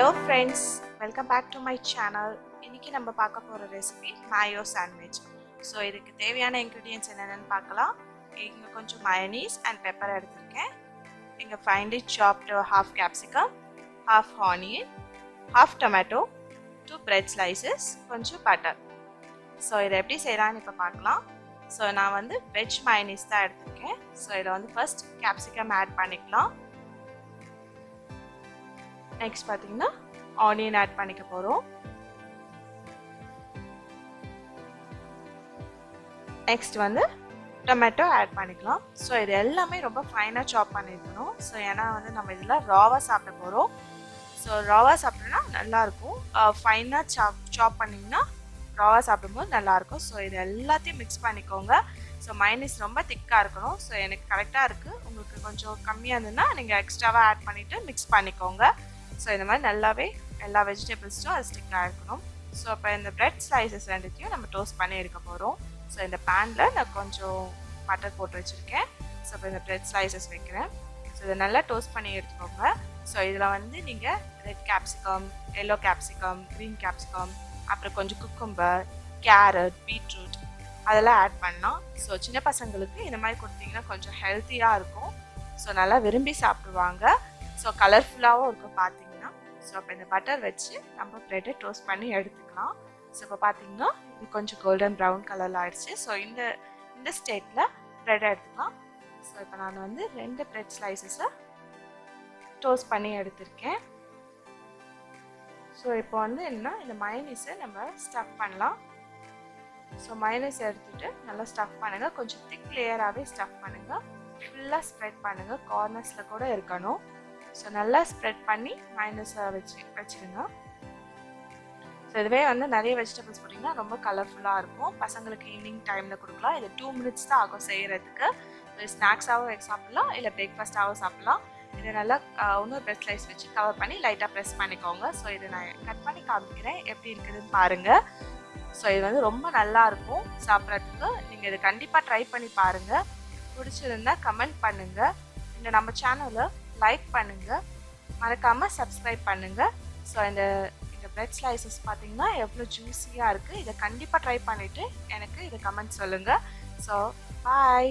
Hello friends, welcome back to my channel. இன்னைக்கு நம்ம பார்க்க போற ரெசிபி Mayo Sandwich. So இதுக்கு தேவையான ingredients என்னென்னன்னு பார்க்கலாம். இங்க கொஞ்சம் mayonnaise and pepper எடுத்துர்க்கேன். இங்க finely chopped half capsicum, half onion, half tomato, 2 bread slices, கொஞ்சம் butter. So இத எப்படி செய்யலாம்னு இப்ப பார்க்கலாம். So நான் வந்து veg mayonnaise தான் எடுத்துர்க்கேன். So இத வந்து first capsicum add பண்ணிக்கலாம். Next பாத்தீங்கன்னா onion add பண்ணிக்க போறோம். Next வந்து tomato add பண்ணிக்கலாம். So இது எல்லாமே ரொம்ப ஃபைனா சாப் பண்ணிக்கணும். So ஏனா வந்து நம்ம இதெல்லாம் ராவா சாப்பிட போறோம். So ராவா சாப்பிட்டா நல்லா இருக்கும். ஃபைனா சாப் பண்ணீங்கன்னா ராவா சாப்பிடும்போது நல்லா இருக்கும். So இது எல்லாத்தையும் mix பண்ணிக்கோங்க. So mayonnaise ரொம்ப திக்கா இருக்கணும். So எனக்கு கரெக்ட்டா இருக்கு. உங்களுக்கு கொஞ்சம் கம்மியா இருந்தனா நீங்க எக்ஸ்ட்ராவா add பண்ணிட்டு mix பண்ணிக்கோங்க. So இந்த மாதிரி நல்லாவே எல்லா வெஜிடபிள்ஸும் அது ஸ்டிக் ஆகிக்கணும். ஸோ அப்போ இந்த பிரெட் ஸ்லைசஸ் ரெண்டுத்தையும் நம்ம டோஸ்ட் பண்ணி எடுக்க போகிறோம். ஸோ இந்த பேனில் நான் கொஞ்சம் பட்டர் போட்டு வச்சுருக்கேன். ஸோ இப்போ இந்த பிரெட் ஸ்லைசஸ் வைக்கிறேன். ஸோ இதை நல்லா டோஸ்ட் பண்ணி எடுத்துக்கோங்க. ஸோ இதில் வந்து நீங்கள் red capsicum, yellow capsicum, green capsicum, அப்புறம் கொஞ்சம் குக்கும்பர், கேரட், பீட்ரூட் அதெல்லாம் ஆட் பண்ணலாம். ஸோ சின்ன பசங்களுக்கு இந்த மாதிரி கொடுத்தீங்கன்னா கொஞ்சம் ஹெல்த்தியாக இருக்கும். ஸோ நல்லா விரும்பி சாப்பிடுவாங்க. ஸோ கலர்ஃபுல்லாகவும் இருக்கும் பார்த்தீங்கன்னா. ஸோ அப்போ இந்த பட்டர் வச்சு நம்ம ப்ரெட்டை டோஸ்ட் பண்ணி எடுத்துக்கலாம். ஸோ இப்போ பார்த்தீங்கன்னா இது கொஞ்சம் கோல்டன் ப்ரௌன் கலரில் ஆயிடுச்சு. ஸோ இந்த ஸ்டேட்டில் ப்ரெட்டை எடுத்துக்கலாம். ஸோ இப்போ நான் வந்து 2 ப்ரெட் ஸ்லைசஸை டோஸ்ட் பண்ணி எடுத்திருக்கேன். ஸோ இப்போ வந்து என்னன்னா இந்த மைனஸை நம்ம ஸ்டஃப் பண்ணலாம். ஸோ மைனஸ் எடுத்துகிட்டு நல்லா ஸ்டஃப் பண்ணுங்கள். கொஞ்சம் திக் லேயராகவே ஸ்டஃப் பண்ணுங்கள். ஃபுல்லாக ஸ்ப்ரெட் பண்ணுங்கள். கார்னர்ஸில் கூட இருக்கணும். ஸோ நல்லா ஸ்ப்ரெட் பண்ணி மைனஸை வச்சுருங்க. ஸோ இதுவே வந்து நிறைய வெஜிடபிள்ஸ் போட்டிங்கன்னா ரொம்ப கலர்ஃபுல்லாக இருக்கும். பசங்களுக்கு ஈவினிங் டைமில் கொடுக்கலாம். இது 2 minutes தான் ஆகும் செய்கிறதுக்கு. இது ஸ்நாக்ஸாகவும் சாப்பிட்லாம், இல்லை பிரேக்ஃபாஸ்ட்டாகவும் சாப்பிட்லாம். இதை நல்லா இன்னொரு பிரெட் ஸ்லைஸ் வச்சு கவர் பண்ணி லைட்டாக ப்ரெஸ் பண்ணிக்கோங்க. ஸோ இதை நான் கட் பண்ணி காமிக்கிறேன் எப்படி இருக்குதுன்னு பாருங்கள். ஸோ இது வந்து ரொம்ப நல்லாயிருக்கும் சாப்பிட்றதுக்கு. நீங்கள் இதை கண்டிப்பாக ட்ரை பண்ணி பாருங்கள். பிடிச்சிருந்தா கமெண்ட் பண்ணுங்கள். இந்த நம்ம சேனலை லைக் பண்ணுங்க, மறக்காம சப்ஸ்கிரைப் பண்ணுங்க. ஸோ இந்த பிரெட் ஸ்லைசஸ் பார்த்தீங்கன்னா எவ்வளோ ஜூஸியாக இருக்குது. இதை கண்டிப்பாக ட்ரை பண்ணிவிட்டு எனக்கு இதை கமெண்ட் சொல்லுங்கள். So bye.